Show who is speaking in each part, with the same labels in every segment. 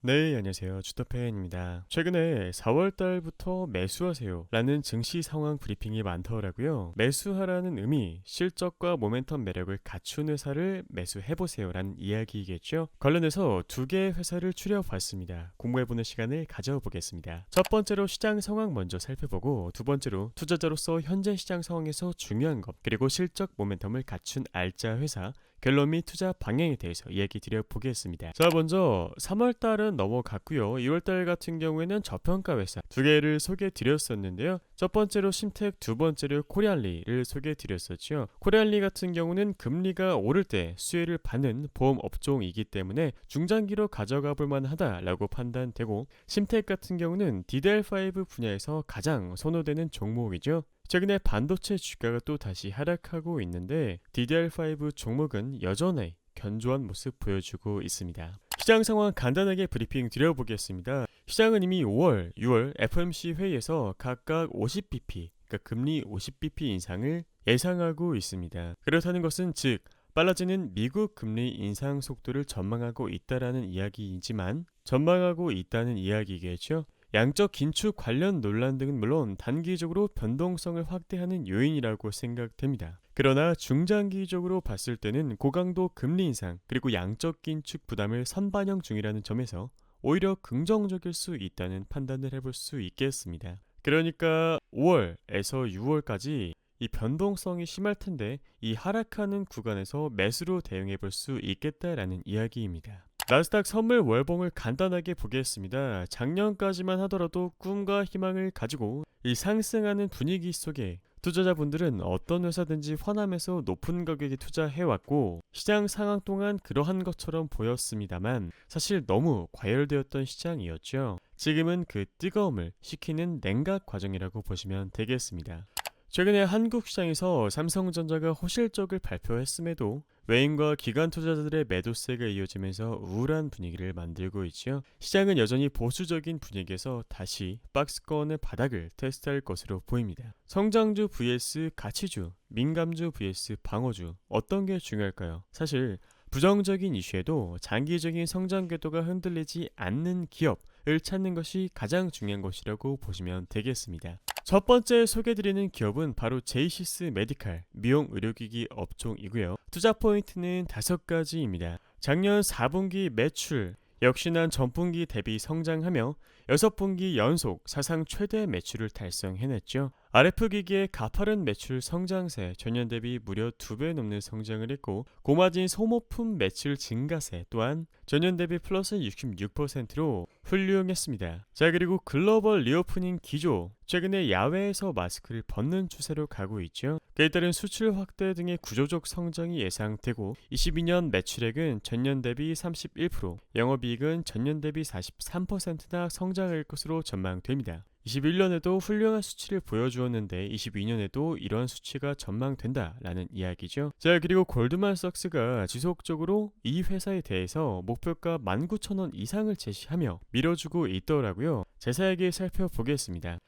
Speaker 1: 네, 안녕하세요. 주터팬입니다. 최근에 4월달부터 매수하세요 라는 증시 상황 브리핑이 많더라고요. 매수하라는 의미, 실적과 모멘텀 매력을 갖춘 회사를 매수해보세요 라는 이야기이겠죠. 관련해서 두 개의 회사를 추려봤습니다. 공부해보는 시간을 가져보겠습니다. 첫 번째로 시장 상황 먼저 살펴보고, 두 번째로 투자자로서 현재 시장 상황에서 중요한 것, 그리고 실적 모멘텀을 갖춘 알짜 회사, 결론 및 투자 방향에 대해서 이야기 드려보겠습니다. 자, 먼저 3월달은 넘어갔고요. 2월달 같은 경우에는 저평가 회사 두 개를 소개해드렸었는데요. 첫 번째로 심텍, 두 번째로 코리알리를 소개해드렸었죠. 코리알리 같은 경우는 금리가 오를 때 수혜를 받는 보험 업종이기 때문에 중장기로 가져가 볼 만하다라고 판단되고, 심텍 같은 경우는 DDR5 분야에서 가장 선호되는 종목이죠. 최근에 반도체 주가가 또 다시 하락하고 있는데 DDR5 종목은 여전히 견조한 모습 보여주고 있습니다. 시장 상황 간단하게 브리핑 드려보겠습니다. 시장은 이미 5월, 6월 FOMC 회의에서 각각 50bp, 그러니까 금리 50bp 인상을 예상하고 있습니다. 그렇다는 것은 즉 빨라지는 미국 금리 인상 속도를 전망하고 있다라는 이야기이지만, 전망하고 있다는 이야기겠죠. 양적 긴축 관련 논란 등은 물론 단기적으로 변동성을 확대하는 요인이라고 생각됩니다. 그러나 중장기적으로 봤을 때는 고강도 금리 인상 그리고 양적 긴축 부담을 선반영 중이라는 점에서 오히려 긍정적일 수 있다는 판단을 해볼 수 있겠습니다. 그러니까 5월에서 6월까지 이 변동성이 심할 텐데 이 하락하는 구간에서 매수로 대응해 볼 수 있겠다라는 이야기입니다. 나스닥 선물 월봉을 간단하게 보겠습니다. 작년까지만 하더라도 꿈과 희망을 가지고 이 상승하는 분위기 속에 투자자분들은 어떤 회사든지 환함에서 높은 가격에 투자해왔고, 시장 상황 동안 그러한 것처럼 보였습니다만 사실 너무 과열되었던 시장이었죠. 지금은 그 뜨거움을 식히는 냉각 과정이라고 보시면 되겠습니다. 최근에 한국 시장에서 삼성전자가 호실적을 발표했음에도 외인과 기관 투자자들의 매도세가 이어지면서 우울한 분위기를 만들고 있지요. 시장은 여전히 보수적인 분위기에서 다시 박스권의 바닥을 테스트할 것으로 보입니다. 성장주 vs 가치주, 민감주 vs 방어주, 어떤 게 중요할까요? 사실 부정적인 이슈에도 장기적인 성장 궤도가 흔들리지 않는 기업을 찾는 것이 가장 중요한 것이라고 보시면 되겠습니다. 첫 번째 소개드리는 기업은 바로 제이시스 메디칼, 미용 의료기기 업종이고요. 투자 포인트는 5가지입니다. 작년 4분기 매출 역시나 전분기 대비 성장하며 6분기 연속 사상 최대 매출을 달성해냈죠. RF기기의 가파른 매출 성장세, 전년 대비 무려 2배 넘는 성장을 했고, 고마진 소모품 매출 증가세 또한 전년 대비 플러스 66%로 훌륭했습니다. 자, 그리고 글로벌 리오프닝 기조, 최근에 야외에서 마스크를 벗는 추세로 가고 있죠. 그에 따른 수출 확대 등의 구조적 성장이 예상되고, 22년 매출액은 전년 대비 31%, 영업이익은 전년 대비 43%나 성장할 것으로 전망됩니다. 21년에도 훌륭한 수치를 보여주었는데 22년에도 이러한 수치가 전망된다라는 이야기죠. 자, 그리고 골드만삭스가 지속적으로 이 회사에 대해서 목표가 19,000원 이상을 제시하며 밀어주고 있더라고요. 자세하게 살펴보겠습니다.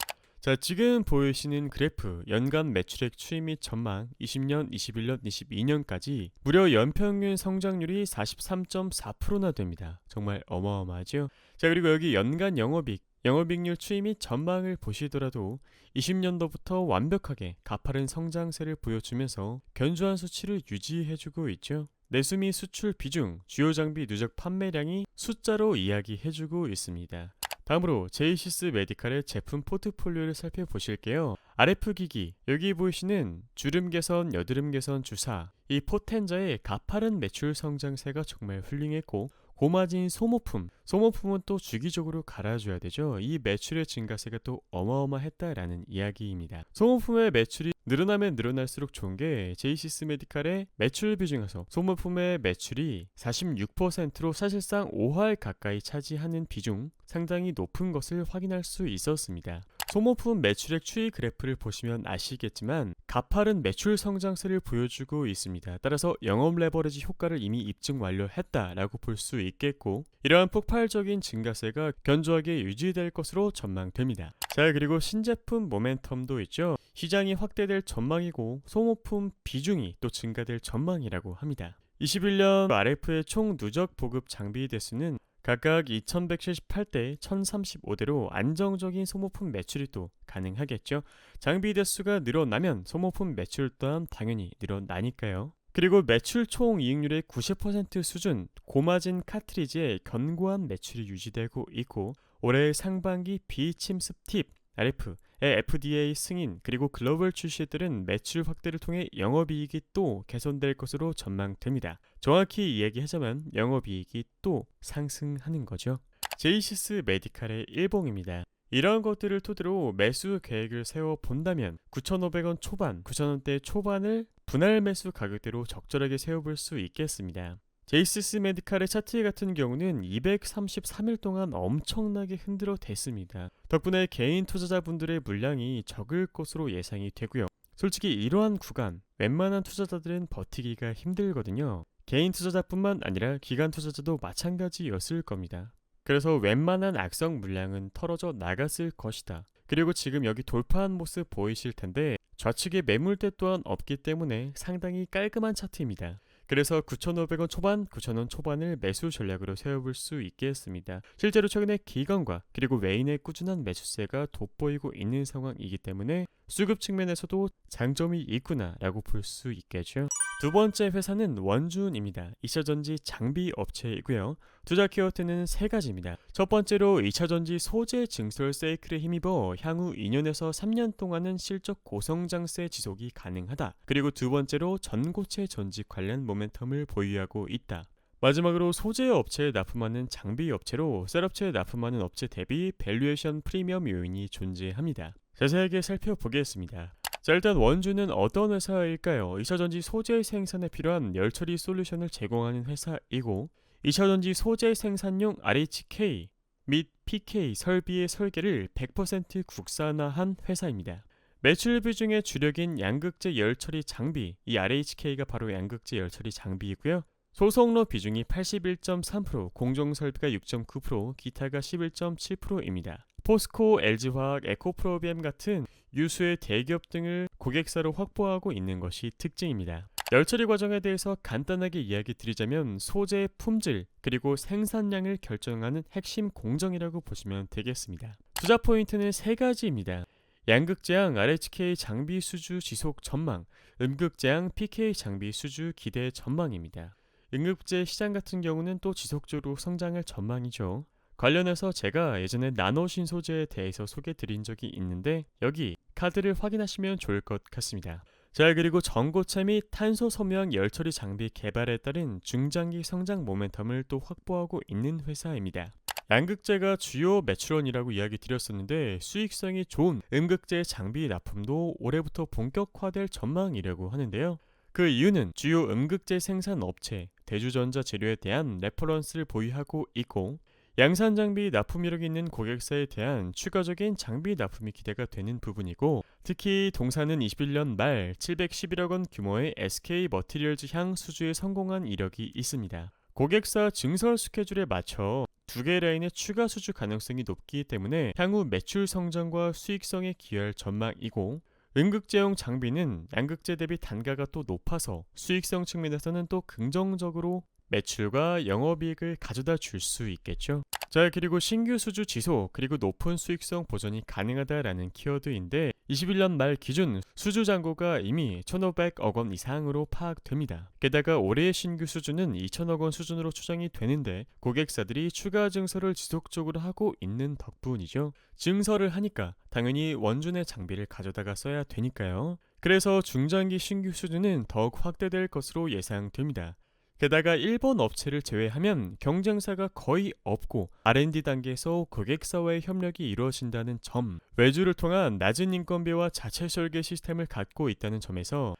Speaker 1: 자, 지금 보이시는 그래프 연간 매출액 추이 및 전망 20년, 21년, 22년까지 무려 연평균 성장률이 43.4%나 됩니다. 정말 어마어마하죠. 자, 그리고 여기 연간 영업이익률 추이 및 전망을 보시더라도 20년도부터 완벽하게 가파른 성장세를 보여주면서 견조한 수치를 유지해주고 있죠. 내수 및 수출 비중, 주요 장비 누적 판매량이 숫자로 이야기해주고 있습니다. 다음으로 제이시스 메디칼의 제품 포트폴리오를 살펴보실게요. RF기기, 여기 보이시는 주름 개선, 여드름 개선 주사, 이 포텐자의 가파른 매출 성장세가 정말 훌륭했고, 고마진 소모품은 또 주기적으로 갈아줘야 되죠. 이 매출의 증가세가 또 어마어마했다라는 이야기입니다. 소모품의 매출이 늘어나면 늘어날수록 좋은 게 제이시스 메디칼의 매출 비중에서 소모품의 매출이 46%로 사실상 5할 가까이 차지하는 비중, 상당히 높은 것을 확인할 수 있었습니다. 소모품 매출액 추이 그래프를 보시면 아시겠지만 가파른 매출 성장세를 보여주고 있습니다. 따라서 영업 레버리지 효과를 이미 입증 완료했다라고 볼 수 있겠고, 이러한 폭발적인 증가세가 견조하게 유지될 것으로 전망됩니다. 자, 그리고 신제품 모멘텀도 있죠. 시장이 확대될 전망이고 소모품 비중이 또 증가될 전망이라고 합니다. 21년 RF의 총 누적 보급 장비 대수는 각각 2178대, 1035대로 안정적인 소모품 매출이 또 가능하겠죠. 장비 대수가 늘어나면 소모품 매출 또한 당연히 늘어나니까요. 그리고 매출 총 이익률의 90% 수준, 고마진 카트리지의 견고한 매출이 유지되고 있고, 올해 상반기 비침습 팁, RF의 FDA 승인 그리고 글로벌 출시들은 매출 확대를 통해 영업이익이 또 개선될 것으로 전망됩니다. 정확히 이야기하자면 영업이익이 또 상승하는 거죠. 제이시스 메디칼의 일봉입니다. 이러한 것들을 토대로 매수 계획을 세워 본다면 9,500원 초반, 9,000원대 초반을 분할 매수 가격대로 적절하게 세워볼 수 있겠습니다. 제이시스 메디칼의 차트 같은 경우는 233일 동안 엄청나게 흔들어 댔습니다. 덕분에 개인 투자자분들의 물량이 적을 것으로 예상이 되고요. 솔직히 이러한 구간, 웬만한 투자자들은 버티기가 힘들거든요. 개인 투자자뿐만 아니라 기관 투자자도 마찬가지였을 겁니다. 그래서 웬만한 악성 물량은 털어져 나갔을 것이다. 그리고 지금 여기 돌파한 모습 보이실 텐데 좌측에 매물대 또한 없기 때문에 상당히 깔끔한 차트입니다. 그래서 9,500원 초반, 9,000원 초반을 매수 전략으로 세워볼 수 있겠습니다. 실제로 최근에 기관과 그리고 외인의 꾸준한 매수세가 돋보이고 있는 상황이기 때문에 수급 측면에서도 장점이 있구나라고 볼 수 있겠죠. 두 번째 회사는 원준입니다. 2차전지 장비 업체이고요. 투자 키워드는 세 가지입니다. 첫 번째로 2차전지 소재 증설 사이클에 힘입어 향후 2년에서 3년 동안은 실적 고성장세 지속이 가능하다. 그리고 두 번째로 전고체 전지 관련 모멘텀을 보유하고 있다. 마지막으로 소재 업체에 납품하는 장비 업체로 셀업체에 납품하는 업체 대비 밸류에이션 프리미엄 요인이 존재합니다. 자세하게 살펴보겠습니다. 자, 일단 원주는 어떤 회사일까요? 2차전지 소재 생산에 필요한 열처리 솔루션을 제공하는 회사이고 2차전지 소재 생산용 RHK 및 PK 설비의 설계를 100% 국산화한 회사입니다. 매출 비중의 주력인 양극재 열처리 장비, 이 RHK가 바로 양극재 열처리 장비이고요. 소속로 비중이 81.3%, 공정설비가 6.9%, 기타가 11.7%입니다. 포스코, LG화학, 에코프로비엠 같은 유수의 대기업 등을 고객사로 확보하고 있는 것이 특징입니다. 열처리 과정에 대해서 간단하게 이야기 드리자면 소재의 품질 그리고 생산량을 결정하는 핵심 공정이라고 보시면 되겠습니다. 투자 포인트는 세 가지입니다. 양극재양 RHK 장비 수주 지속 전망, 음극재양 PK 장비 수주 기대 전망입니다. 음극재 시장 같은 경우는 또 지속적으로 성장할 전망이죠. 관련해서 제가 예전에 나노신 소재에 대해서 소개드린 적이 있는데 여기 카드를 확인하시면 좋을 것 같습니다. 자, 그리고 전고체 및 탄소 섬유항 열처리 장비 개발에 따른 중장기 성장 모멘텀을 또 확보하고 있는 회사입니다. 양극재가 주요 매출원이라고 이야기 드렸었는데 수익성이 좋은 음극재 장비 납품도 올해부터 본격화될 전망이라고 하는데요. 그 이유는 주요 음극재 생산 업체, 대주전자 재료에 대한 레퍼런스를 보유하고 있고 양산 장비 납품 이력이 있는 고객사에 대한 추가적인 장비 납품이 기대가 되는 부분이고 특히 동사는 21년 말 711억 원 규모의 SK 머티리얼즈 향 수주에 성공한 이력이 있습니다. 고객사 증설 스케줄에 맞춰 두 개 라인의 추가 수주 가능성이 높기 때문에 향후 매출 성장과 수익성에 기여할 전망이고 음극재용 장비는 양극재 대비 단가가 또 높아서 수익성 측면에서는 또 긍정적으로 매출과 영업이익을 가져다 줄 수 있겠죠. 자, 그리고 신규 수주 지속 그리고 높은 수익성 보전이 가능하다라는 키워드인데 21년 말 기준 수주 잔고가 이미 1,500억 원 이상으로 파악됩니다. 게다가 올해의 신규 수주는 2,000억 원 수준으로 추정이 되는데 고객사들이 추가 증설을 지속적으로 하고 있는 덕분이죠. 증설을 하니까 당연히 원준의 장비를 가져다가 써야 되니까요. 그래서 중장기 신규 수주는 더욱 확대될 것으로 예상됩니다. 게다가 일본 업체를 제외하면 경쟁사가 거의 없고 R&D 단계에서 고객사와의 협력이 이루어진다는 점, 외주를 통한 낮은 인건비와 자체 설계 시스템을 갖고 있다는 점에서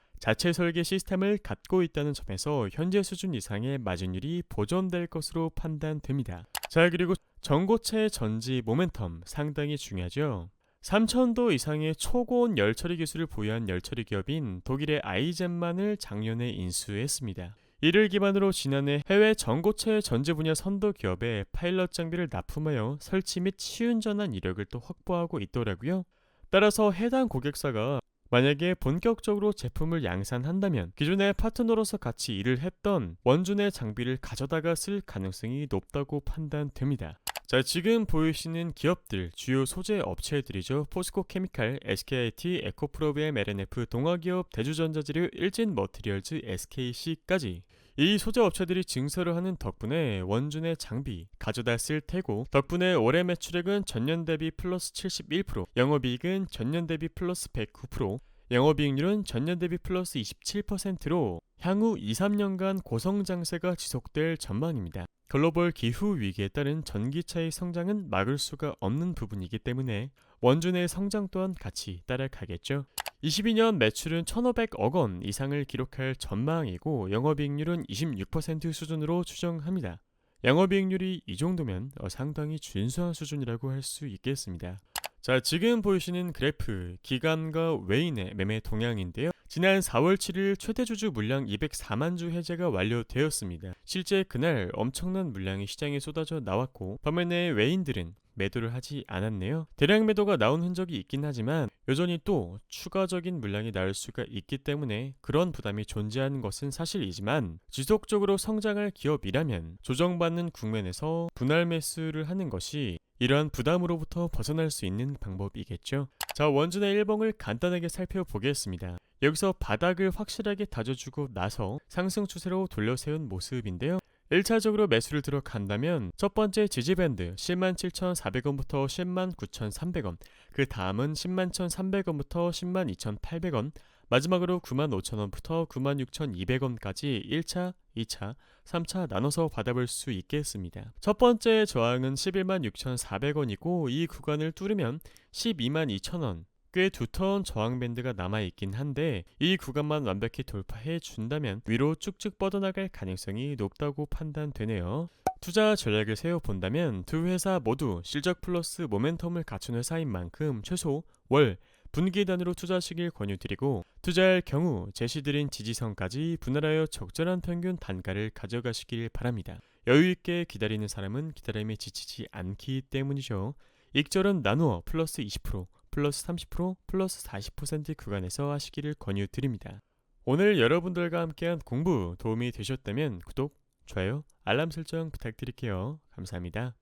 Speaker 1: 현재 수준 이상의 마진율이 보존될 것으로 판단됩니다. 자, 그리고 전고체 전지 모멘텀 상당히 중요하죠. 3,000도 이상의 초고온 열처리 기술을 보유한 열처리 기업인 독일의 아이젠만을 작년에 인수했습니다. 이를 기반으로 지난해 해외 전고체 전지 분야 선도 기업에 파일럿 장비를 납품하여 설치 및 시운전한 이력을 또 확보하고 있더라고요. 따라서 해당 고객사가 만약에 본격적으로 제품을 양산한다면 기존의 파트너로서 같이 일을 했던 원준의 장비를 가져다가 쓸 가능성이 높다고 판단됩니다. 자, 지금 보이시는 기업들, 주요 소재 업체들이죠. 포스코 케미칼, SKIT, 에코프로비엠, LNF, 동아기업, 대주전자재료, 일진머티리얼즈, SKC까지 이 소재 업체들이 증설을 하는 덕분에 원준의 장비 가져다 쓸 테고, 덕분에 올해 매출액은 전년 대비 플러스 71%, 영업이익은 전년 대비 플러스 109%, 영업이익률은 전년 대비 플러스 27%로 향후 2-3년간 고성장세가 지속될 전망입니다. 글로벌 기후 위기에 따른 전기차의 성장은 막을 수가 없는 부분이기 때문에 원준의 성장 또한 같이 따라가겠죠. 22년 매출은 1,500억 원 이상을 기록할 전망이고 영업이익률은 26% 수준으로 추정합니다. 영업이익률이 이 정도면 상당히 준수한 수준이라고 할 수 있겠습니다. 자, 지금 보이시는 그래프, 기관과 외인의 매매 동향인데요. 지난 4월 7일 최대 주주 물량 204만 주 해제가 완료되었습니다. 실제 그날 엄청난 물량이 시장에 쏟아져 나왔고 반면에 외인들은 매도를 하지 않았네요. 대량 매도가 나온 흔적이 있긴 하지만 여전히 또 추가적인 물량이 나올 수가 있기 때문에 그런 부담이 존재하는 것은 사실이지만, 지속적으로 성장할 기업이라면 조정받는 국면에서 분할 매수를 하는 것이 이러한 부담으로부터 벗어날 수 있는 방법이겠죠. 자, 원준의 일봉을 간단하게 살펴보겠습니다. 여기서 바닥을 확실하게 다져주고 나서 상승 추세로 돌려세운 모습인데요. 1차적으로 매수를 들어간다면 첫 번째 지지밴드 107,400원부터 109,300원, 그 다음은 101,300원부터 102,800원, 마지막으로 95,000원부터 96,200원까지 1차, 2차, 3차 나눠서 받아볼 수 있겠습니다. 첫 번째 저항은 116,400원이고 이 구간을 뚫으면 122,200원, 꽤 두터운 저항 밴드가 남아있긴 한데 이 구간만 완벽히 돌파해 준다면 위로 쭉쭉 뻗어나갈 가능성이 높다고 판단되네요. 투자 전략을 세워본다면 두 회사 모두 실적 플러스 모멘텀을 갖춘 회사인 만큼 최소 월, 분기 단위로 투자하시길 권유드리고, 투자할 경우 제시드린 지지선까지 분할하여 적절한 평균 단가를 가져가시길 바랍니다. 여유있게 기다리는 사람은 기다림에 지치지 않기 때문이죠. 익절은 나누어 플러스 20%, 플러스 30%, 플러스 40% 구간에서 하시기를 권유드립니다. 오늘 여러분들과 함께한 공부 도움이 되셨다면 구독, 좋아요, 알람 설정 부탁드릴게요. 감사합니다.